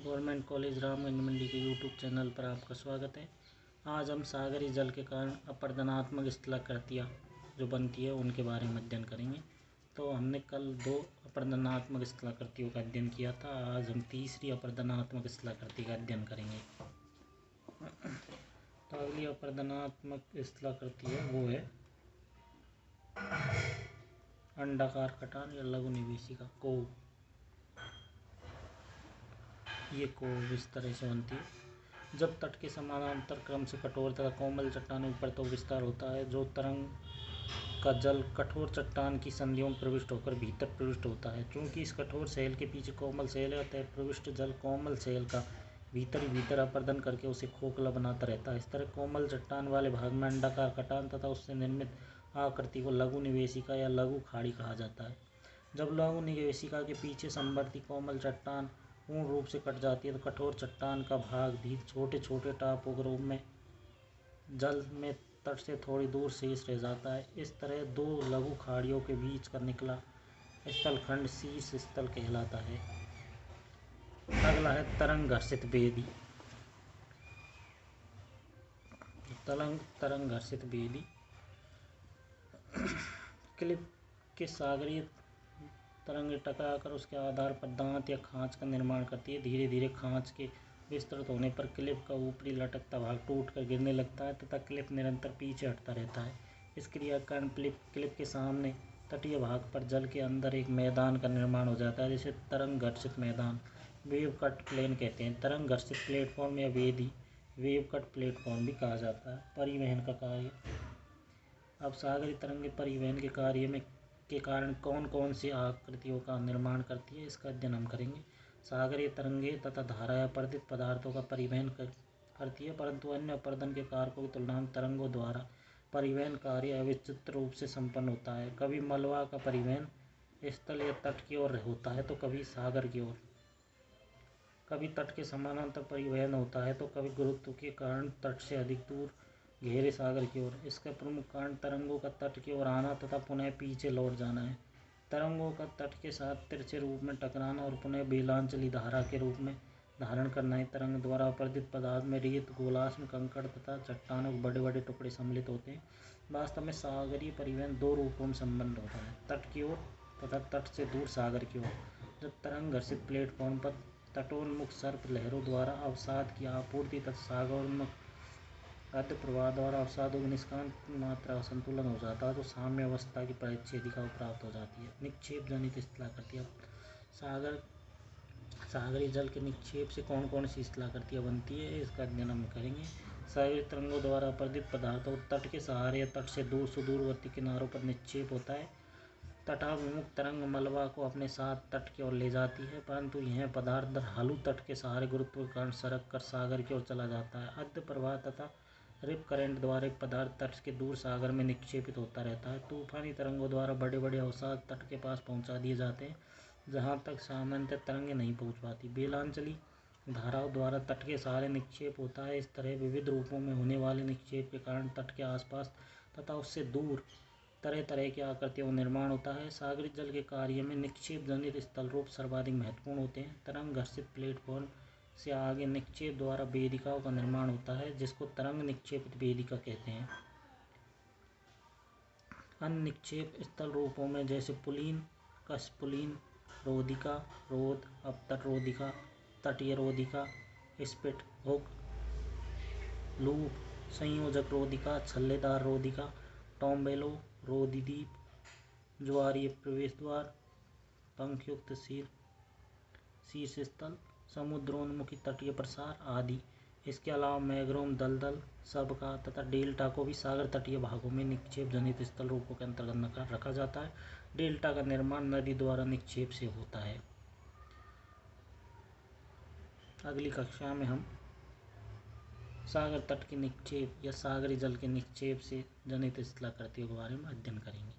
Government college Ramganj मंडी के YouTube channel पर आपका स्वागत है। आज हम सागरीय जल के कारण अपरदनात्मक स्थलाकृतियाँ जो बनती है उनके बारे में अध्ययन करेंगे। तो हमने कल 2 अपरदनात्मक स्थलाकृतियों का अध्ययन किया था। आज हम तीसरी अपरदनात्मक स्थलाकृति का अध्ययन करेंगे। तो अगली अपरदनात्मक स्थलाकृति है वो है अंडाकार कटान या लघु निवेशिका कोव। ये कोव इस तरह से बनती है। जब तट के समानांतर क्रम से कठोर तथा कोमल चट्टानों पर तो विस्तार होता है, जो तरंग का जल कठोर चट्टान की संधियों में प्रविष्ट होकर भीतर प्रविष्ट होता है। चूंकि इस कठोर शैल के पीछे कोमल शैल है, अतः प्रविष्ट जल कोमल शैल का भीतर ही भीतर अपर्दन करके उसे खोखला बनाता रहता है। इस तरह कोमल चट्टान वाले भाग में अंडाकार कटान तथा उससे निर्मित आकृति को लघु निवेशिका या लघु खाड़ी कहा जाता है। जब लघु निवेशिका के पीछे संवर्ती कोमल चट्टान पूर्ण रूप से कट जाती है तो कठोर चट्टान का भाग भी छोटे छोटे टापुओं के रूप में जल में तट से थोड़ी दूर शेष रह जाता है। इस तरह 2 लघु खाड़ियों के बीच का निकला स्थलखंड शीर्ष स्थल कहलाता है। अगला है तरंग घर्षित बेदी। तरंग घर्षित बेदी क्लिप के सागरीय तरंगें टकराकर उसके आधार पर दांत या खांच का निर्माण करती है। धीरे धीरे खांच के विस्तृत होने पर क्लिप का ऊपरी लटकता भाग टूटकर गिरने लगता है तथा क्लिप निरंतर पीछे हटता रहता है। इस क्रिया के कारण क्लिप के सामने तटीय भाग पर जल के अंदर एक मैदान का निर्माण हो जाता है, जिसे तरंग घर्षित मैदान वेव कट प्लेन कहते हैं। तरंग घर्षित प्लेटफॉर्म या वेदी वेव कट प्लेटफॉर्म भी कहा जाता है। परिवहन का कार्य। अब सागरीय तरंगें परिवहन के कार्य के कारण कौन कौन सी आकृतियों का निर्माण करती है, इसका अध्ययन हम करेंगे। सागरीय तरंगें तथा धाराएं अपरदित पदार्थों का परिवहन करती है, परंतु अन्य अपरदन के कारकों की तुलना में तरंगों द्वारा परिवहन कार्य अविचित्र रूप से संपन्न होता है। कभी मलबा का परिवहन स्थल या तट की ओर होता है तो कभी सागर की ओर। कभी तट के समानांतर परिवहन होता है तो कभी गुरुत्व के कारण तट से अधिक दूर गहरे सागर की ओर। इसका प्रमुख कारण तरंगों का तट की ओर आना तथा पुनः पीछे लौट जाना है। तरंगों का तट के साथ तिरछे रूप में टकराना और पुनः बेलांचली धारा के रूप में धारण करना है। तरंग द्वारा अपरदित पदार्थ में रेत, गोलाश्म, कंकड़ तथा चट्टानों के बड़े बड़े टुकड़े सम्मिलित होते हैं। वास्तव में सागरीय परिवहन 2 रूपों में संबंध होता है, तट की ओर तथा तट से दूर सागर की ओर। जब तरंग घर्षित प्लेटफॉर्म पर तटोन्मुख सर्प लहरों द्वारा अवसाद की आपूर्ति तथा सागरोन्मुख अर्ध प्रवाह द्वारा अवसादों की निष्काम मात्रा संतुलन हो जाता है तो साम्य अवस्था की परिच्छेदिका प्राप्त हो जाती है। निक्षेप जनित स्थलाकृतियाँ। सागरीय जल के निक्षेप से कौन कौन सी स्थलाकृतियाँ बनती है, इसका अध्ययन हम करेंगे। सागरीय तरंगों द्वारा अपरदित पदार्थों तट के सहारे या तट से दूर सुदूरवर्ती किनारों पर निक्षेप होता है। तटाभिमुख तरंग मलबा को अपने साथ तट की ओर ले जाती है, परंतु यह पदार्थ दरहालू तट के सहारे गुरुत्व के कारण सरक कर सागर की ओर चला जाता है। अर्ध प्रवाह तथा रिप करंट द्वारा एक पदार्थ तट के दूर सागर में निक्षेपित होता रहता है। तूफानी तरंगों द्वारा बड़े बड़े अवसाद तट के पास पहुंचा दिए जाते हैं, जहां तक सामान्यतः तरंगें नहीं पहुंच पाती। बेलांचली धाराओं द्वारा तट के सहारे निक्षेप होता है। इस तरह विविध रूपों में होने वाले निक्षेप के कारण तट के आसपास तथा उससे दूर तरह तरह की आकृतियों का निर्माण होता है। सागरीय जल के कार्य में निक्षेप जनित स्थल रूप सर्वाधिक महत्वपूर्ण होते हैं। तरंग घर्षित प्लेटफॉर्म से आगे निक्षेप द्वारा वेदिकाओं का निर्माण होता है, जिसको तरंग निक्षेपित वेदिका कहते हैं। अन्य निक्षेप स्थल रूपों में जैसे पुलीन, कसपुलीन, रोधिका, रोध, अपतट रोधिका, तटीय रोधिका, स्पिट हुक, लूप, संयोजक रोधिका, छल्लेदार रोधिका, टोम्बेलो, रोधिद्वीप, ज्वारीय प्रवेश द्वार, पंखयुक्त शीर्ष स्थल, समुद्रोन्मुखी तटीय प्रसार आदि। इसके अलावा मैंग्रोव, दलदल, सबका तथा डेल्टा को भी सागर तटीय भागों में निक्षेप जनित स्थल रूपों के अंतर्गत रखा जाता है। डेल्टा का निर्माण नदी द्वारा निक्षेप से होता है। अगली कक्षा में हम सागर तट के निक्षेप या सागरी जल के निक्षेप से जनित स्थलाकृतियों के बारे में अध्ययन करेंगे।